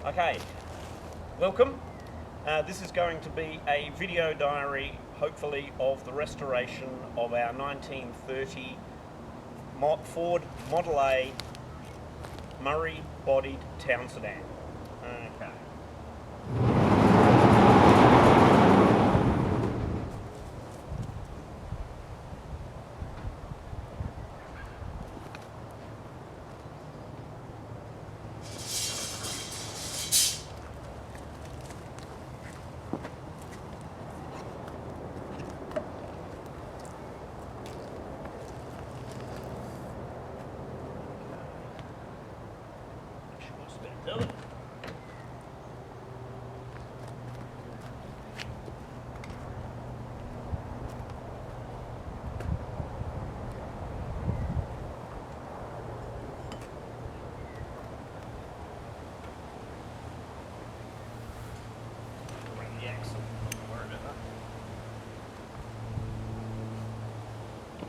Okay, welcome. This is going to be a video diary, hopefully, of the restoration of our 1930 Ford Model A Murray-bodied Town Sedan. Okay.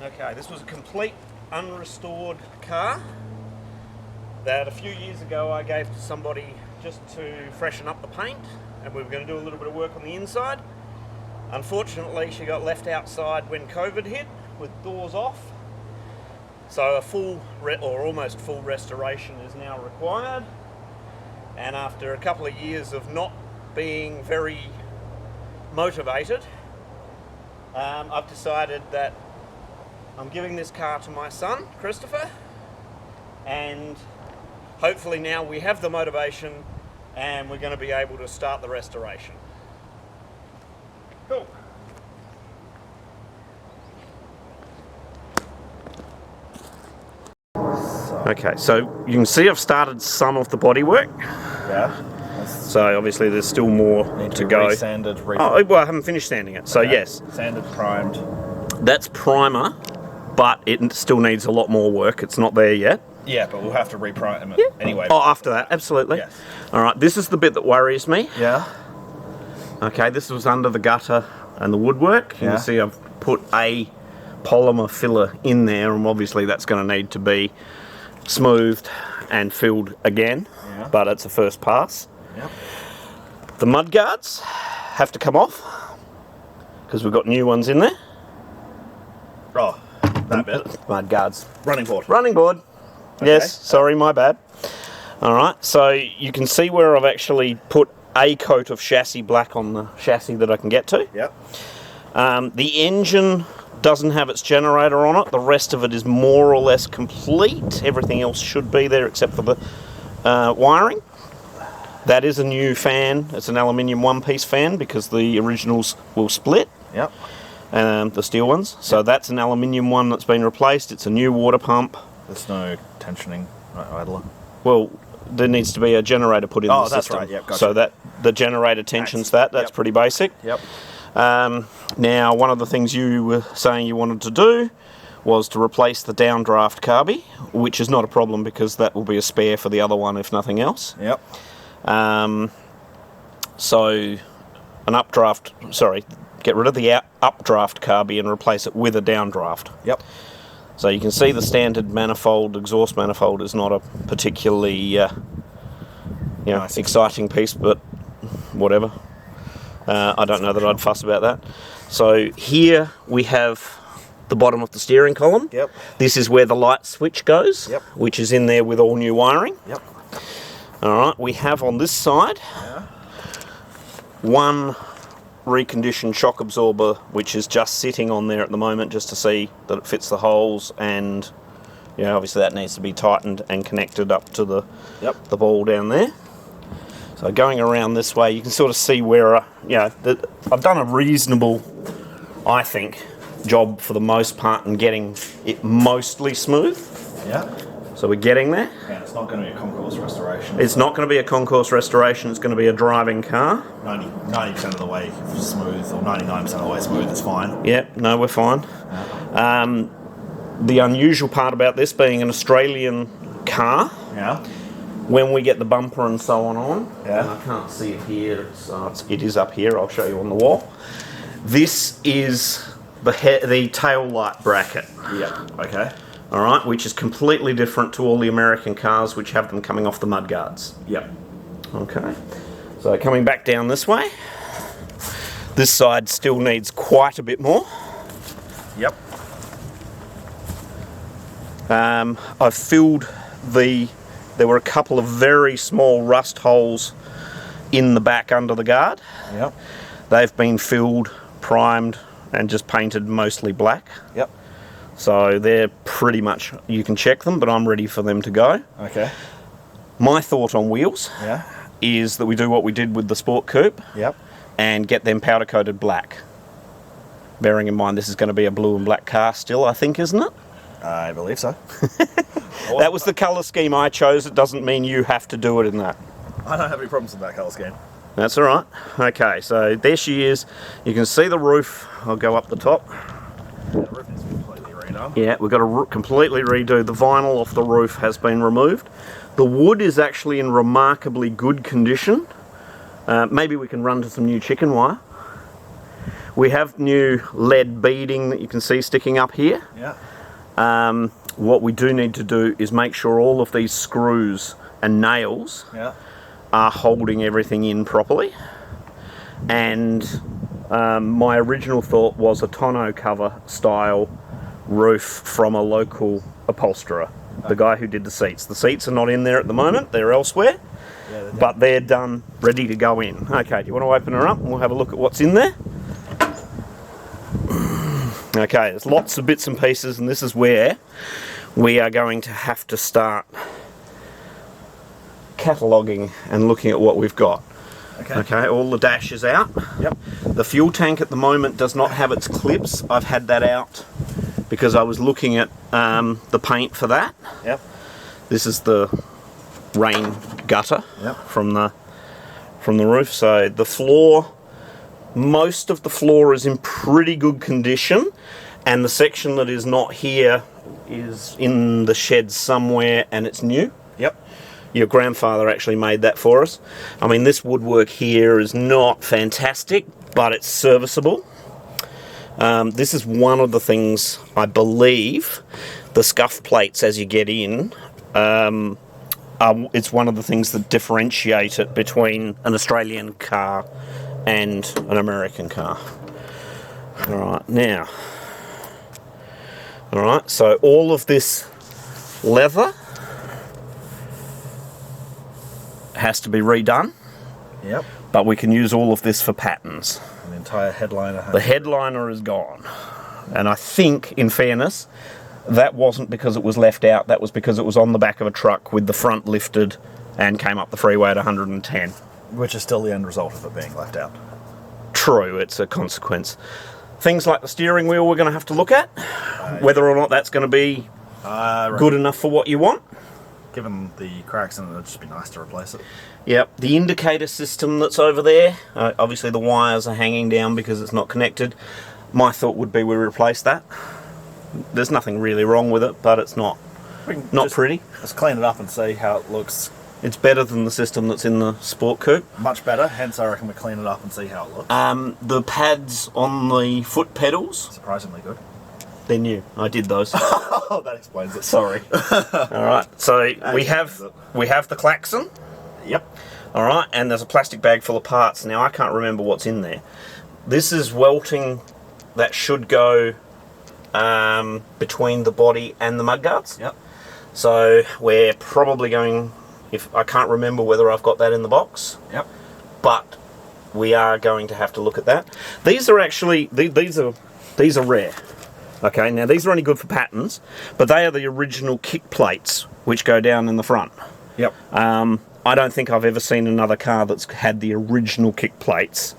Okay, this was a complete unrestored car that a few years ago I gave to somebody just to freshen up the paint, and we were going to do a little bit of work on the inside. Unfortunately, she got left outside when COVID hit with doors off, so a full or almost full restoration is now required. And after a couple of years of not being very motivated, I've decided that I'm giving this car to my son, Christopher, and hopefully now we have the motivation and we're going to be able to start the restoration. Cool. Okay, so you can see I've started some of the bodywork. Yeah. So obviously there's still more to go. Re-sanded, oh, well, I haven't finished sanding it, so okay. Yes. Sanded, primed. That's primer, but it still needs a lot more work. It's not there yet. Yeah, but we'll have to re-prime it anyway. Oh, after that, absolutely. Yes. All right, this is the bit that worries me. Yeah. Okay, this was under the gutter and the woodwork. You can see I've put a polymer filler in there, and obviously that's going to need to be smoothed and filled again, but it's a first pass. Yep. The mud guards have to come off because we've got new ones in there. Oh, that bit. Mud guards. Running board. Running board. Okay. Yes, sorry, my bad. All right, so you can see where I've actually put a coat of chassis black on the chassis that I can get to. Yep. The engine doesn't have its generator on it. The rest of it is more or less complete. Everything else should be there except for the wiring. That is a new fan. It's an aluminium one-piece fan because the originals will split. Yep. The steel ones. So that's an aluminium one that's been replaced. It's a new water pump. There's no tensioning idler. Well, there needs to be a generator put in the system. Oh, that's right. Yep, gotcha. So that the generator tensions that's pretty basic. Yep. Now, one of the things you were saying you wanted to do was to replace the downdraft carby, which is not a problem because that will be a spare for the other one if nothing else. Yep. So an updraft, get rid of the updraft carby and replace it with a downdraft. Yep. So you can see the standard manifold, exhaust manifold, is not a particularly nice, exciting piece, but whatever. I don't know that I'd fuss about that. So here we have the bottom of the steering column. Yep. This is where the light switch goes, which is in there with all new wiring. Yep. All right, we have on this side one reconditioned shock absorber, which is just sitting on there at the moment just to see that it fits the holes, and obviously that needs to be tightened and connected up to the ball down there. So going around this way, you can sort of see where I've done a reasonable, I think, job for the most part in getting it mostly smooth. Yeah. So we're getting there. And it's not going to be a concourse restoration. It's not going to be a concourse restoration, it's going to be a driving car. 90% of the way smooth, or 99% of the way smooth is fine. Yep, no, we're fine. The unusual part about this being an Australian car, when we get the bumper and so on, and I can't see it here, it is up here, I'll show you on the wall. This is the tail light bracket. Yeah, okay. All right, which is completely different to all the American cars which have them coming off the mudguards. Yep. Okay, so coming back down this way, this side still needs quite a bit more. Yep. I've filled there were a couple of very small rust holes in the back under the guard. Yep. They've been filled, primed, and just painted mostly black. Yep. So they're pretty much, you can check them, but I'm ready for them to go. Okay. My thought on wheels Yeah. is that we do what we did with the Sport Coupe Yep. and get them powder coated black. Bearing in mind this is going to be a blue and black car still, I think, isn't it? I believe so. That was the colour scheme I chose. It doesn't mean you have to do it in that. I don't have any problems with that colour scheme. That's all right. Okay, so there she is. You can see the roof. I'll go up the top. The roof is completely redone. Yeah, we've got to completely redo. The vinyl off the roof has been removed. The wood is actually in remarkably good condition. Maybe we can run to some new chicken wire. We have new lead beading that you can see sticking up here. Yeah. What we do need to do is make sure all of these screws and nails Yeah. are holding everything in properly. And my original thought was a tonneau cover style roof from a local upholsterer, the guy who did the seats. The seats are not in there at the moment, they're elsewhere, but they're done, ready to go in. Okay, do you want to open her up and we'll have a look at what's in there? Okay, there's lots of bits and pieces, and this is where we are going to have to start cataloguing and looking at what we've got. Okay, all the dash is out. Yep. The fuel tank at the moment does not have its clips. I've had that out because I was looking at the paint for that. Yep. This is the rain gutter. Yep. from the roof. So the floor, most of the floor is in pretty good condition, and the section that is not here is in the shed somewhere, and it's new. Yep. Your grandfather actually made that for us. I mean, this woodwork here is not fantastic, but it's serviceable. This is one of the things, I believe, the scuff plates as you get in, it's one of the things that differentiate it between an Australian car and an American car. Alright, now. Alright, so all of this leather has to be redone. Yep. But we can use all of this for patterns. The entire headliner. The headliner is gone. And I think, in fairness, that wasn't because it was left out, that was because it was on the back of a truck with the front lifted and came up the freeway at 110. Which is still the end result of it being left out. True, it's a consequence. Things like the steering wheel we're going to have to look at, whether or not that's going to be good enough for what you want. Given the cracks in it, it'd just be nice to replace it. Yep, the indicator system that's over there, obviously the wires are hanging down because it's not connected. My thought would be we replace that. There's nothing really wrong with it, but it's not pretty. Let's clean it up and see how it looks. It's better than the system that's in the Sport Coupe. Much better, hence I reckon we clean it up and see how it looks. The pads on the foot pedals, Surprisingly good. they're new. I did those. Oh, that explains it. Sorry. Alright, so we have the klaxon. Yep. Alright, and there's a plastic bag full of parts. Now I can't remember what's in there. This is welting that should go between the body and the mudguards. Yep. So we're probably going, if I can't remember whether I've got that in the box. Yep. But we are going to have to look at that. These are actually these are rare. Okay, now these are only good for patterns, but they are the original kick plates which go down in the front. Yep. I don't think I've ever seen another car that's had the original kick plates,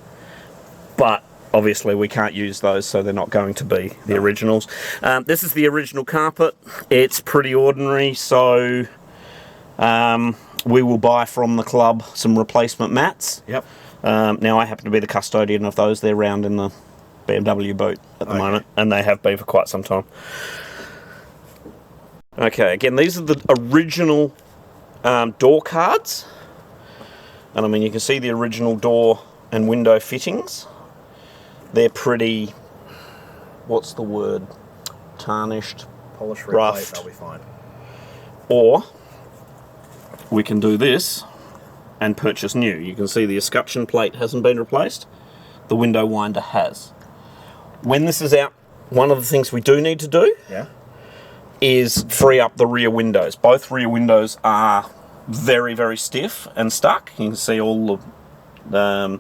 but obviously we can't use those, so they're not going to be the originals. This is the original carpet. It's pretty ordinary, so we will buy from the club some replacement mats. Yep. Now I happen to be the custodian of those. They're round in the BMW boot at the moment, and they have been for quite some time. Okay, again, these are the original door cards, and I mean you can see the original door and window fittings. They're pretty, what's the word, tarnished, Polish roughed. That'll be fine. Or we can do this and purchase new. You can see the escutcheon plate hasn't been replaced. The window winder has. When this is out, one of the things we do need to do is free up the rear windows. Both rear windows are very, very stiff and stuck. You can see all the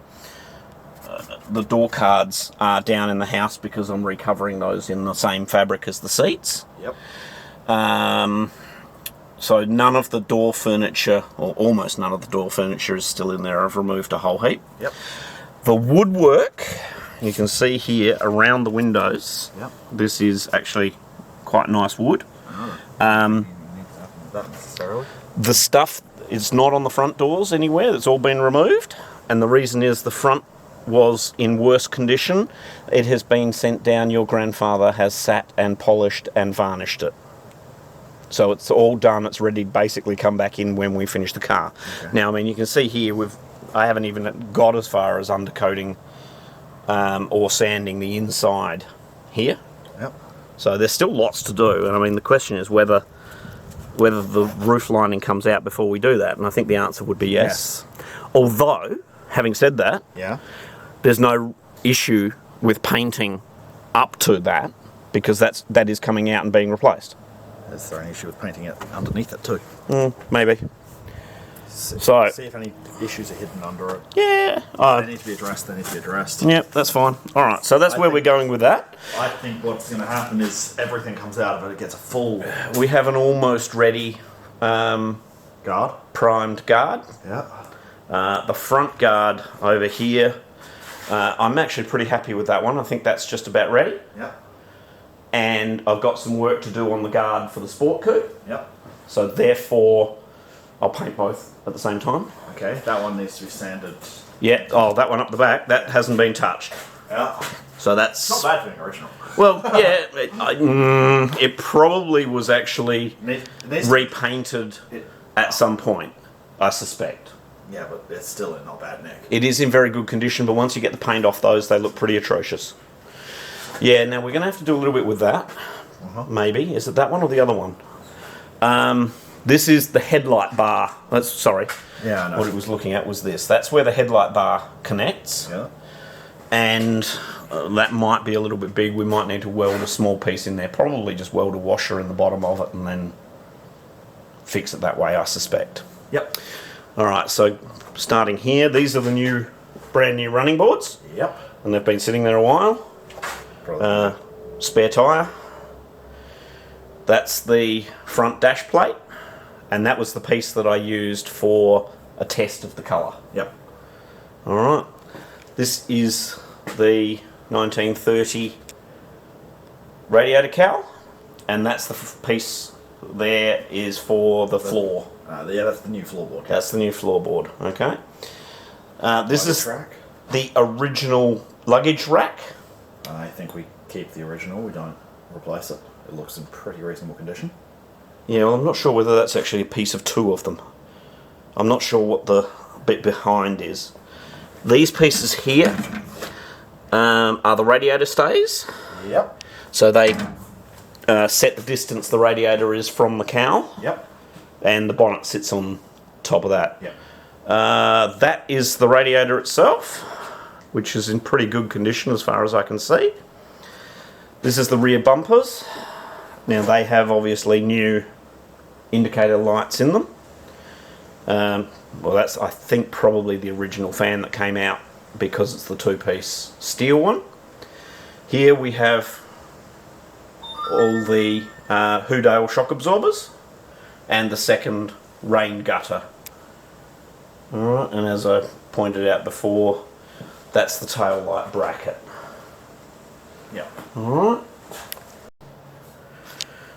door cards are down in the house because I'm recovering those in the same fabric as the seats. Yep. So none of the door furniture, or almost none of the door furniture, is still in there. I've removed a whole heap. Yep. The woodwork, you can see here around the windows, this is actually quite nice wood. Not necessarily. The stuff is not on the front doors anywhere. It's all been removed. And the reason is the front was in worse condition. It has been sent down. Your grandfather has sat and polished and varnished it. So it's all done. It's ready to basically come back in when we finish the car. Okay. Now, I mean, you can see here, I haven't even got as far as undercoating or sanding the inside here. Yep. So there's still lots to do. And I mean, the question is whether the roof lining comes out before we do that. And I think the answer would be yes. Although, having said that, there's no issue with painting up to that because that is coming out and being replaced. Is there an issue with painting it underneath it too? Maybe. So see if any issues are hidden under it. Yeah. They need to be addressed. They need to be addressed. Yep, that's fine. All right, so that's where we're going with that. I think what's going to happen is everything comes out of it. It gets a full. We have an almost ready guard. Primed guard. Yeah. The front guard over here, I'm actually pretty happy with that one. I think that's just about ready. Yeah. And I've got some work to do on the guard for the sport coupe. Yep. So therefore, I'll paint both at the same time. Okay, that one needs to be sanded. Yeah. Oh, that one up the back, that hasn't been touched. Yeah. So that's not bad for being original. Well, yeah, it probably was actually repainted at some point, I suspect. Yeah, but it's still in not bad nick. It is in very good condition, but once you get the paint off those, they look pretty atrocious. Yeah, now we're going to have to do a little bit with that. Maybe. Is it that one or the other one? This is the headlight bar. Sorry. Yeah, I know. What it was looking at was this. That's where the headlight bar connects. Yeah. And that might be a little bit big. We might need to weld a small piece in there. Probably just weld a washer in the bottom of it and then fix it that way, I suspect. Yep. All right, so starting here, these are the brand new running boards. Yep. And they've been sitting there a while. Spare tyre. That's the front dash plate. And that was the piece that I used for a test of the colour. Yep. All right. This is the 1930 radiator cowl. And that's the piece there is for the floor. Yeah, that's the new floorboard. That's the new floorboard, okay. This is the original luggage rack. I think we keep the original, we don't replace it. It looks in pretty reasonable condition. Yeah, well, I'm not sure whether that's actually a piece of two of them. I'm not sure what the bit behind is. These pieces here are the radiator stays. Yep. So they set the distance the radiator is from the cowl. Yep. And the bonnet sits on top of that. Yep. That is the radiator itself, which is in pretty good condition as far as I can see. This is the rear bumpers. Now they have obviously new indicator lights in them. Well, that's I think probably the original fan that came out because it's the two-piece steel one. Here we have all the Houdale shock absorbers and the second rain gutter. Alright, and as I pointed out before, that's the tail light bracket. Yeah. Alright.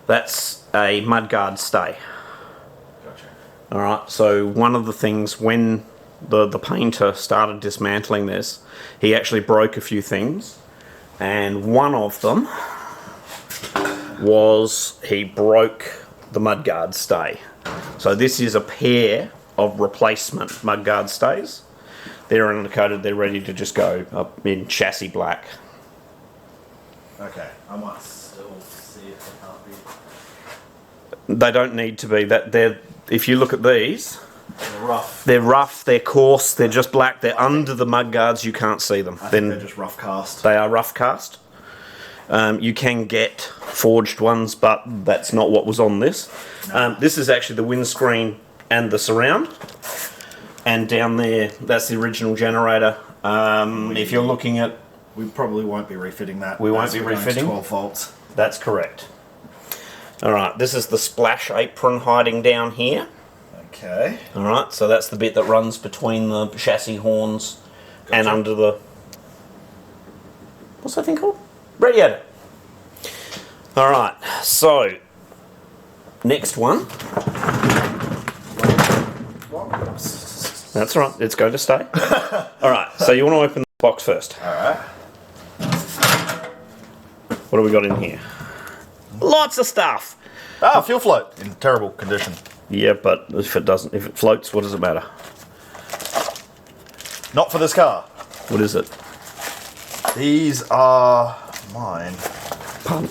That's a mudguard stay. Gotcha. Alright, so one of the things when the painter started dismantling this, he actually broke a few things, and one of them was he broke the mudguard stay. So this is a pair of replacement mudguard stays. They're undercoated, they're ready to just go up in chassis black. Okay, I might still see if they can't be. They don't need to be. If you look at these, Rough. They're rough, they're coarse, they're just black, they're under the mudguards, you can't see them. I think they're just rough cast. They are rough cast. You can get forged ones, but that's not what was on this. This is actually the windscreen and the surround. And down there, that's the original generator. If you're looking at... We probably won't be refitting that. We won't be we're going to refitting? 12 volts. That's correct. Alright, this is the splash apron hiding down here. Okay. Alright, so that's the bit that runs between the chassis horns and under the... What's that thing called? Radiator. Alright, so... Next one. That's right, it's going to stay. Alright, so you want to open the box first. Alright. What have we got in here? Lots of stuff! Ah, fuel float. In terrible condition. Yeah, but if it floats, what does it matter? Not for this car. What is it? These are mine. Pardon?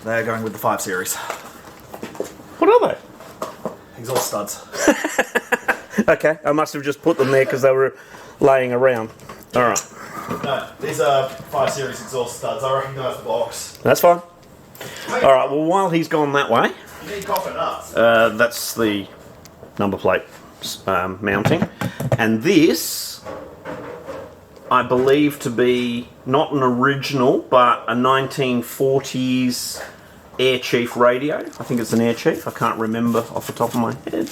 They're going with the 5 Series. What are they? Exhaust studs. Okay, I must have just put them there because they were laying around. Alright. No, these are 5 Series exhaust studs. I recognise the box. That's fine. Alright, well, while he's gone that way, You need coffee nuts. that's the number plate mounting. And this, I believe to be not an original, but a 1940s Air Chief radio. I think it's an Air Chief. I can't remember off the top of my head.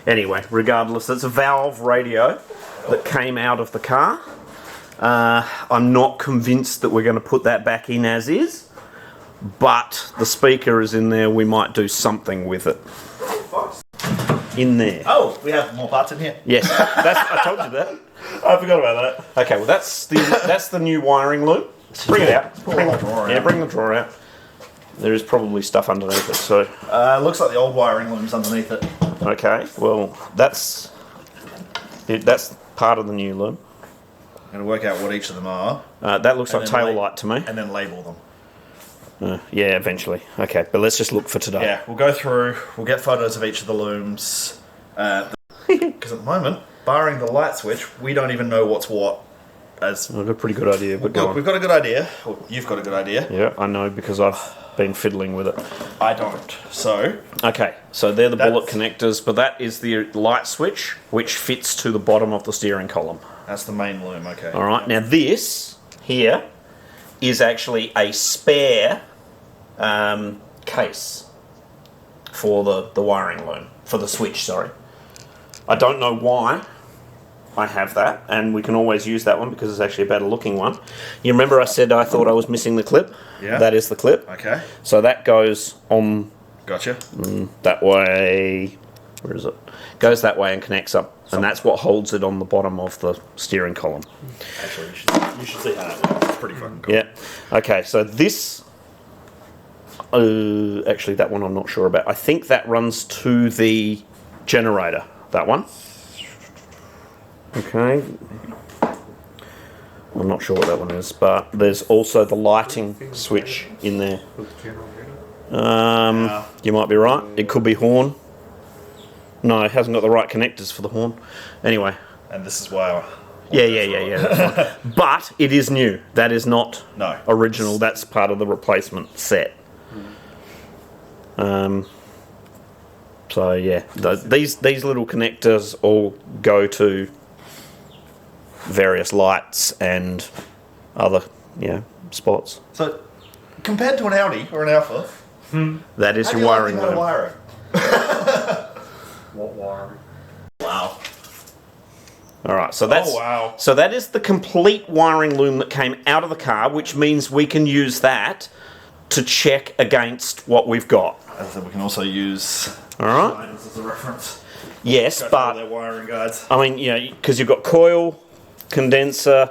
Anyway, regardless, it's a valve radio that came out of the car. I'm not convinced that we're going to put that back in as is, but the speaker is in there. We might do something with it. In there. Oh, we have more parts in here. Yes, I told you that. I forgot about that. Okay, well that's the new wiring loop. Bring it out. Pull the drawer out. Yeah, bring the drawer out. There is probably stuff underneath it. So Looks like the old wiring loom's underneath it. okay, well that's it. That's part of the new loom. I'm going to work out what each of them are. That looks like then tail light to me. And then label them. Yeah, eventually. Okay, but let's just look for today. Yeah, we'll go through, we'll get photos of each of the looms. Because at the moment, barring the light switch, we don't even know what's what. As I've got a pretty good idea, but go on. we've got a good idea. Well, you've got a good idea. Yeah, I know because I've been fiddling with it. I don't. So, Okay, so they're the bullet That's- connectors, but that is the light switch which fits to the bottom of the steering column. that's the main loom, okay. All right, now this here is actually a spare case for the wiring loom, for the switch, sorry. I don't know why I have that, and we can always use that one because it's actually a better looking one. You remember I said I thought I was missing the clip? Yeah. That is the clip. Okay, So that goes on gotcha. that way. Where is it? Goes that way and connects up, and that's what holds it on the bottom of the steering column. Actually, you should see how that works. It's pretty fucking cool. Yeah. Okay, so this... actually, that one I'm not sure about. I think that runs to the generator, that one. Okay. I'm not sure what that one is, but there's also the lighting switch in there. You might be right. It could be horn. No, it hasn't got the right connectors for the horn. Anyway. And this is why Yeah. That's fine. But it is new. That is not No. original. That's part of the replacement set. So yeah, these little connectors all go to various lights and other spots. So, compared to an Audi or an Alpha, That is how do your you wiring like the loom. wiring? What wiring? Wow. All right, so that's wow. so that is the complete wiring loom that came out of the car, which means we can use that to check against what we've got. As I said, we can also use All right. lines as a reference. Yes, Go through all but their wiring guides. I mean, because you've got coil, condenser.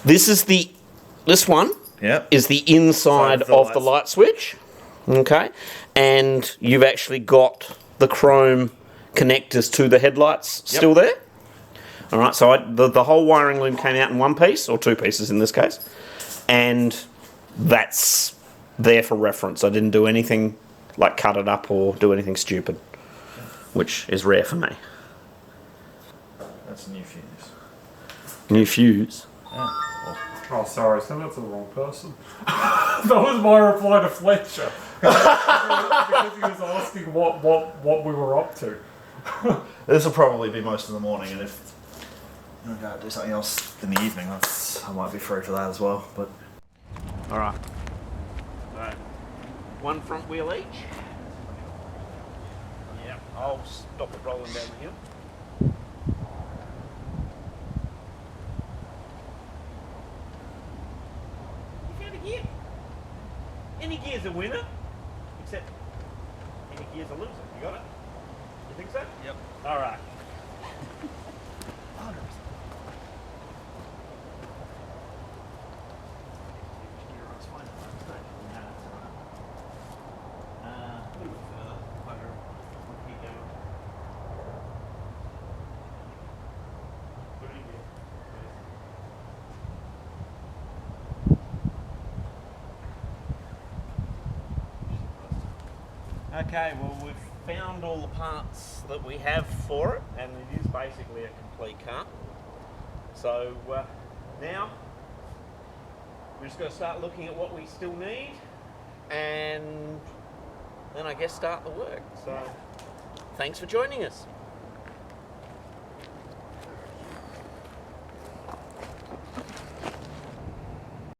This one Yep. is the inside Side of the of the lights. light switch. Okay, and you've actually got the chrome connectors to the headlights still there. All right, so the whole wiring loom came out in one piece, or two pieces in this case, and that's there for reference. I didn't do anything like cut it up or do anything stupid. which is rare for me. That's a new fuse. New fuse. Oh, sorry, send that to the wrong person. That was my reply to Fletcher. Because he was asking what we were up to. This will probably be most of the morning, and if I'm going to do something else in the evening, I might be free for that as well. But All right. One front wheel each. Yeah, I'll stop it rolling down the hill. You found a gear. Any gear's a winner, except any gear's a loser. You got it? You think so? Yep. All right. Okay, well we've found all the parts that we have for it, and it is basically a complete car. So now we're just going to start looking at what we still need, and then I guess start the work. So thanks for joining us.